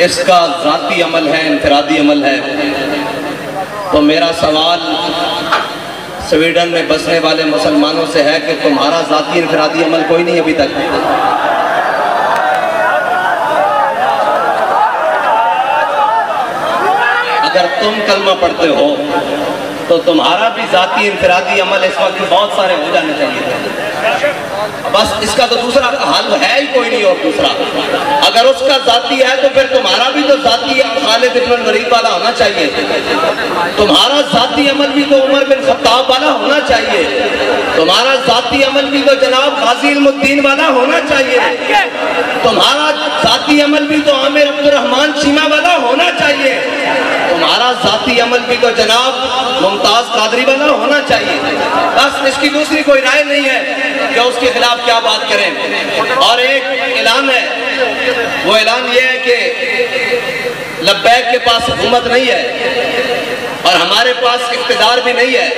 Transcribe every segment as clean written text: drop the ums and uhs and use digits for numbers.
اس کا ذاتی عمل ہے، انفرادی عمل ہے۔ تو میرا سوال سویڈن میں بسنے والے مسلمانوں سے ہے کہ تمہارا ذاتی انفرادی عمل کوئی نہیں ابھی تک؟ اگر تم کلمہ پڑھتے ہو تو تمہارا بھی ذاتی انفرادی عمل اس وقت بہت سارے ہو جانے چاہیے۔ بس اس کا تو دوسرا حل ہے ہی کوئی نہیں اور دوسرا۔ اگر اس کا ذاتی ہے تو پھر تمہارا بھی تو ذاتی خالد بن الولید والا ہونا چاہیے، تمہارا ذاتی عمل بھی تو عمر بن خطاب والا ہونا چاہیے، تمہارا ذاتی عمل بھی تو جناب غازی علم الدین والا ہونا چاہیے، تمہارا ذاتی عمل بھی تو عامر عبد الرحمن چیمہ والا ہونا چاہیے، تمہارا ذاتی عمل بھی تو جناب ممتاز قادری والا ہونا چاہیے۔ بس اس کی دوسری کوئی رائے نہیں ہے کہ اس کے خلاف کیا بات کریں۔ اور ایک اعلان ہے، وہ اعلان یہ ہے کہ لبیک کے پاس حکومت نہیں ہے اور ہمارے پاس اقتدار بھی نہیں ہے۔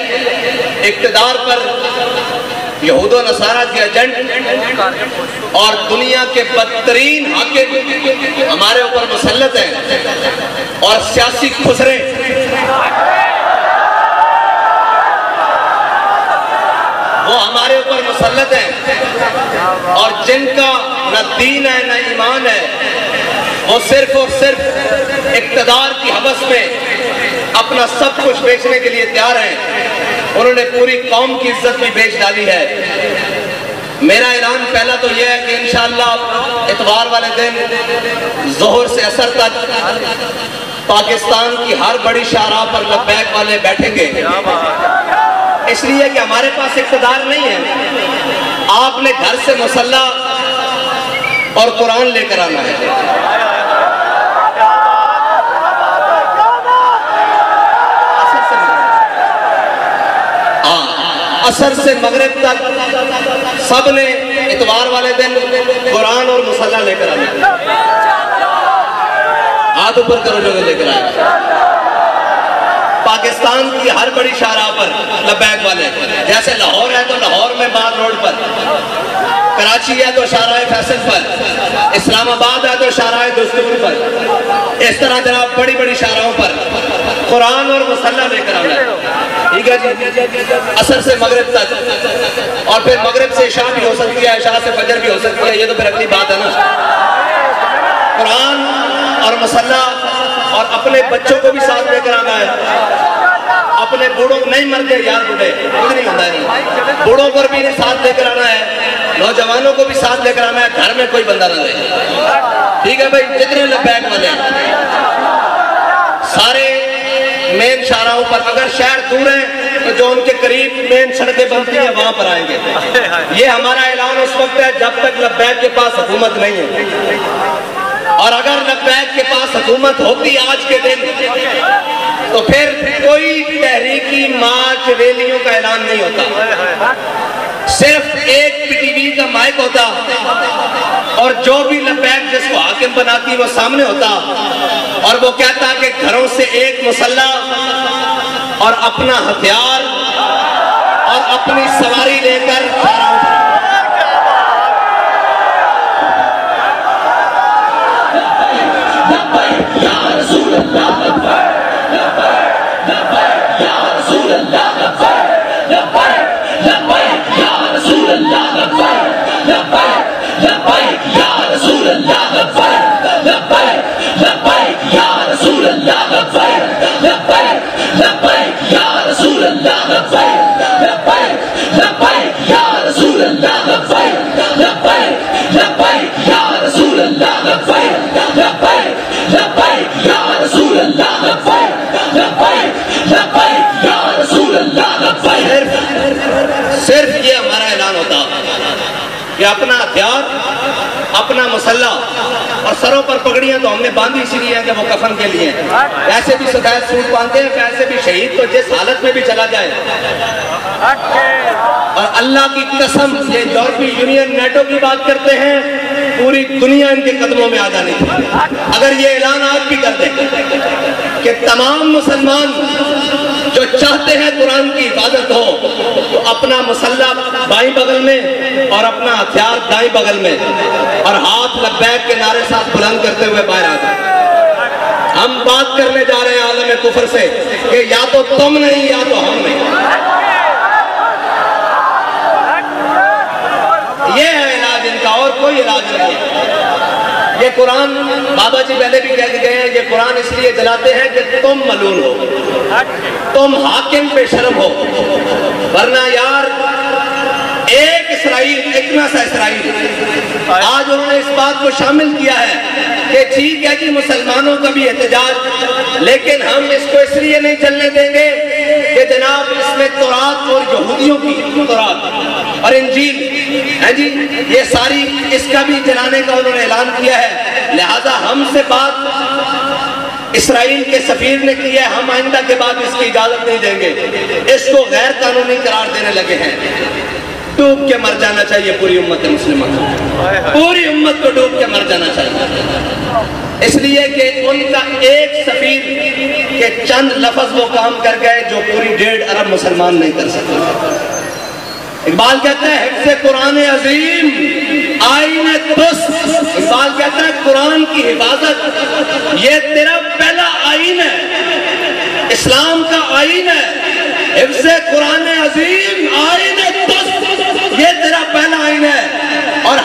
اقتدار پر یہود و نصارہ کے ایجنٹ اور دنیا کے بدترین حاکم ہمارے اوپر مسلط ہیں اور سیاسی خسرے وہ ہمارے اوپر مسلط ہیں، اور جن کا نہ دین ہے نہ ایمان ہے، وہ صرف اور صرف اقتدار کی حوث میں اپنا سب کچھ بیچنے کے لیے تیار ہیں۔ انہوں نے پوری قوم کی عزت بھی بیچ ڈالی ہے۔ میرا اعلان پہلا تو یہ ہے کہ انشاءاللہ اتوار والے دن ظہر سے عصر تک پاکستان کی ہر بڑی شاہراہ پر لبیک والے بیٹھیں گے، اس لیے کہ ہمارے پاس اقتدار نہیں ہے۔ آپ نے گھر سے مسلح اور قرآن لے کر آنا ہے۔ عصر سے مغرب تک سب نے اتوار والے دن قرآن اور مسلح لے کر آنا ہے۔ ہاتھ اوپر کرو جو لے کر آئے۔ پاکستان کی ہر بڑی شاہراہ پر لبیک والے، جیسے لاہور ہے تو لاہور میں بار روڈ پر، کراچی ہے تو شاہراہ فیصل پر، اسلام آباد ہے تو شاہراہ دستور پر، اس طرح جناب بڑی بڑی شاہراہوں پر قرآن اور مسلح لے کر آنا ہے۔ ٹھیک ہے جی، عصر سے مغرب تک، اور پھر مغرب سے عشاء بھی ہو سکتی ہے، عشاء سے فجر بھی ہو سکتی ہے، یہ تو پھر اگلی بات ہے نا۔ قرآن اور مسلح، اور اپنے بچوں کو بھی ساتھ لے کر آنا ہے۔ اپنے بوڑھوں نہیں مرتے یار، بوڑھے کچھ نہیں ہوتا ہے، بوڑھوں پر بھی ساتھ لے کر آنا ہے، نوجوانوں کو بھی ساتھ لے کر آنا ہے، گھر میں کوئی بندہ نہ رہے۔ ٹھیک ہے بھائی، جتنے لبیک والے سارے مین شاہراہوں پر، اگر شہر دور ہیں تو جو ان کے قریب مین سڑکیں بنتی ہیں وہاں پر آئیں گے۔ یہ ہمارا اعلان اس وقت ہے جب تک لبیک کے پاس حکومت نہیں ہے، اور اگر لبیک کے پاس حکومت ہوتی آج کے دن تو پھر کوئی تحریکی مارچ ریلیوں کا اعلان نہیں ہوتا، صرف ایک پی ٹی وی کا مائک ہوتا، اور جو بھی لبیک جس کو حاکم بناتی وہ سامنے ہوتا، اور وہ کہتا کہ گھروں سے ایک مسلح اور اپنا ہتھیار اور اپنی سواری لے کر صرف یہ ہمارا اعلان ہوتا کہ اپنا ہتھیار، اپنا مسلح، اور سروں پر پگڑیاں تو ہم نے باندھی اسی لیے ہیں کہ وہ کفن کے لیے ہیں۔ ایسے بھی سفید سوٹ باندھتے ہیں کہ ایسے بھی شہید تو جس حالت میں بھی چلا جائے، اور اللہ کی قسم یہ یورپی یونین نیٹو کی بات کرتے ہیں، پوری دنیا ان کے قدموں میں آ جانی تھی۔ اگر یہ اعلان آج بھی کر دیں کہ تمام مسلمان جو چاہتے ہیں قرآن کی حفاظت ہو تو اپنا مسلح بائیں بغل میں اور اپنا ہتھیار دائیں بغل میں، اور ہاتھ لبیک کے نعرے ساتھ بلند کرتے ہوئے باہر آ جائیں۔ ہم بات کرنے جا رہے ہیں عالم کفر سے کہ یا تو تم نہیں یا تو ہم نہیں. یہ ہے علاج ان کا، اور کوئی علاج نہیں ہے. یہ قرآن بابا جی پہلے بھی کہہ گئے ہیں، یہ قرآن اس لیے جلاتے ہیں کہ تم ملعون ہو، تم حاکم پہ شرم ہو. ورنہ یار ایک اسرائیل، اتنا سا اسرائیل آج انہوں نے اس بات کو شامل کیا ہے کہ ٹھیک ہے جی مسلمانوں کا بھی احتجاج، لیکن ہم اس کو اس لیے نہیں چلنے دیں گے کہ جناب اس میں تورات اور یہودیوں کی تورات اور انجیل ہے جی، یہ ساری اس کا بھی جلانے کا انہوں نے اعلان کیا ہے. لہذا ہم سے بات اسرائیل کے سفیر نے کی ہے، ہم آئندہ کے بعد اس کی اجازت نہیں دیں گے. اس کو غیر قانونی قرار دینے لگے ہیں. ڈوب کے مر جانا چاہیے پوری امت مسلمہ کو، پوری امت کو ڈوب کے مر جانا چاہیے، اس لیے کہ ان کا ایک سفیر کے چند لفظ وہ کام کر گئے جو پوری 1.5 ارب مسلمان نہیں کر سکتے. اقبال کہتا ہے حفظ قرآن عظیم آئین تست. اقبال کہتا ہے قرآن کی حفاظت یہ تیرا پہلا آئین ہے، اسلام کا آئین ہے. حفظ قرآن عظیم آئین تست یہ تیرا پہلا آئین ہے. اور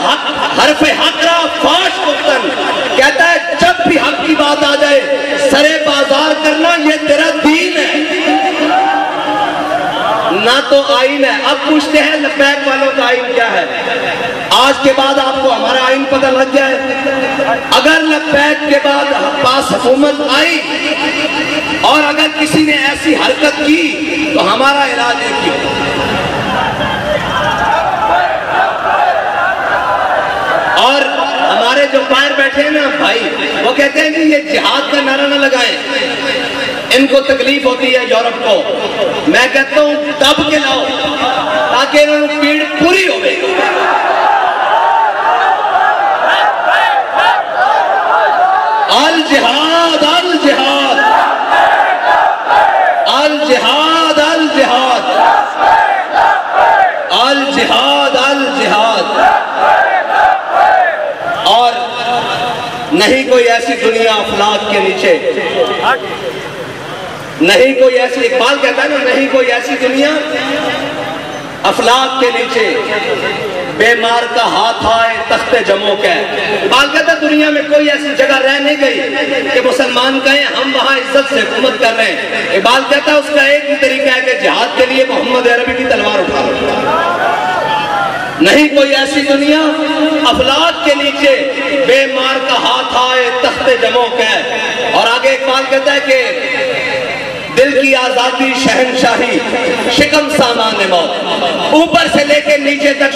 حرف حق را فاش گفتن کہتا ہے جب بھی حق کی بات آ جائے سرے بازار کرنا یہ تیرا دین ہے، نہ تو آئین ہے. اب پوچھتے ہیں لبیک والوں کا آئین کیا ہے؟ آج کے بعد آپ کو ہمارا آئین پتہ لگ جائے. اگر لبیک کے بعد پاس حکومت آئی اور اگر کسی نے ایسی حرکت کی تو ہمارا علاج ایک ہی ہو. اور ہمارے جو باہر بیٹھے ہیں نا بھائی، وہ کہتے ہیں کہ یہ جہاد کا نعرہ نہ لگائیں، ان کو تکلیف ہوتی ہے یورپ کو. میں کہتا ہوں دب کے لاؤ تاکہ انہوں کی پیڑ پوری ہو گئی. الجہاد الجہاد الجہاد الجہاد الجہاد الجہاد. اور نہیں کوئی ایسی دنیا افلاک کے نیچے، نہیں کوئی ایسی، اقبال کہتا ہے نا نہیں کوئی ایسی دنیا افلاک کے نیچے بے مار کا ہاتھ آئے تخت جموں کے. اقبال کہتا ہے دنیا میں کوئی ایسی جگہ رہ نہیں گئی کہ مسلمان کہیں ہم وہاں عزت سے حکومت کر رہے ہیں. اقبال کہتا ہے اس کا ایک ہی طریقہ ہے کہ جہاد کے لیے محمد عربی کی تلوار اٹھا لو. نہیں کوئی ایسی دنیا افلاک کے نیچے بے مار کا ہاتھ آئے تخت جموں کے. اور آگے اقبال کہتا ہے کہ دل کی آزادی شہنشاہی شکم سامان موت. اوپر سے لے کے نیچے تک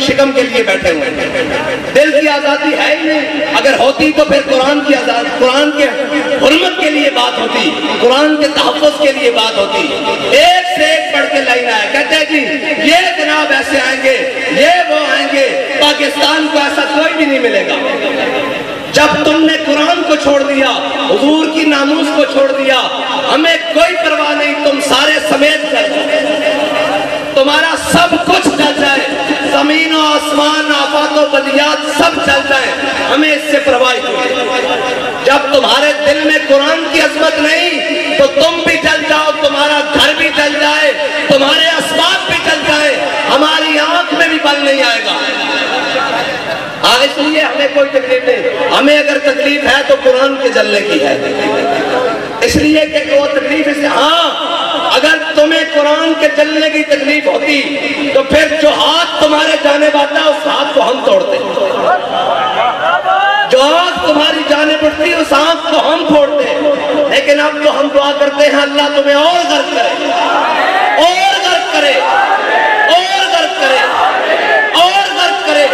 شکم کے لیے بیٹھے ہوئے. دل کی آزادی ہے ہی نہیں. اگر ہوتی تو پھر قرآن کی آزادی، قرآن کے حرمت کے لیے بات ہوتی، قرآن کے تحفظ کے لیے بات ہوتی. ایک سے ایک پڑھ کے لائن آئے، کہتے ہیں جی یہ جناب ایسے آئیں گے، یہ وہ آئیں گے. پاکستان کو ایسا کوئی بھی نہیں ملے گا. جب تم نے قرآن کو چھوڑ دیا، حضور کی ناموس کو چھوڑ دیا، ہمیں کوئی پرواہ نہیں، تم سارے سمیت کر تمہارا سب کچھ چل جائے، زمین و آسمان آفات و بدیات سب چل جائے، ہمیں اس سے پرواہ نہیں. جب تمہارے دل میں قرآن کی عظمت نہیں تو تم بھی چل جاؤ، تمہارا گھر بھی چل جائے، تمہارے اسباب بھی چل جائے، ہماری آنکھ میں بھی بل نہیں آئے گا. ہاں اس لیے ہمیں کوئی تکلیف نہیں. ہمیں اگر تکلیف ہے تو قرآن کے جلنے کی ہے، اس لیے کہ وہ تکلیف اس. ہاں اگر تمہیں قرآن کے جلنے کی تکلیف ہوتی تو پھر جو ہاتھ تمہارے جانے باتا اس ہاتھ کو ہم توڑتے. جو آنکھ تمہاری جانے پڑتی اس آنکھ کو ہم پھوڑتے. لیکن اب تو ہم دعا کرتے ہیں اللہ تمہیں اور غرق کرے، اور غرق کرے، اور غرق کرے، اور غرق کرے.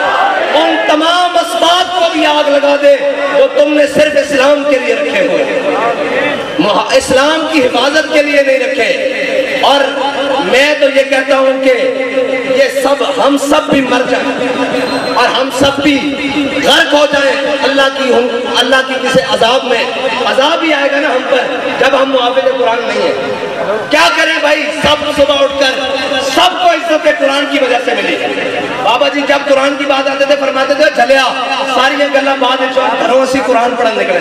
ان تمام اسباب کو بھی آگ لگا دے جو تم نے صرف اسلام کے لیے رکھے ہوئے، اسلام کی حفاظت کے لیے نہیں رکھے. اور میں تو یہ کہتا ہوں کہ یہ سب ہم سب بھی مر جائیں اور ہم سب بھی غرق ہو جائیں اللہ کی کسی عذاب میں. عذاب ہی آئے گا نا ہم پر جب ہم محافظ قرآن نہیں ہیں. کیا کریں بھائی؟ سب صبح اٹھ کر سب کو عزت قرآن کی وجہ سے ملی. بابا جی جب قرآن کی بات آتے تھے فرماتے تھے جھلیا ساری گلا بعد گھروں سے قرآن پڑھن نکلے.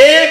1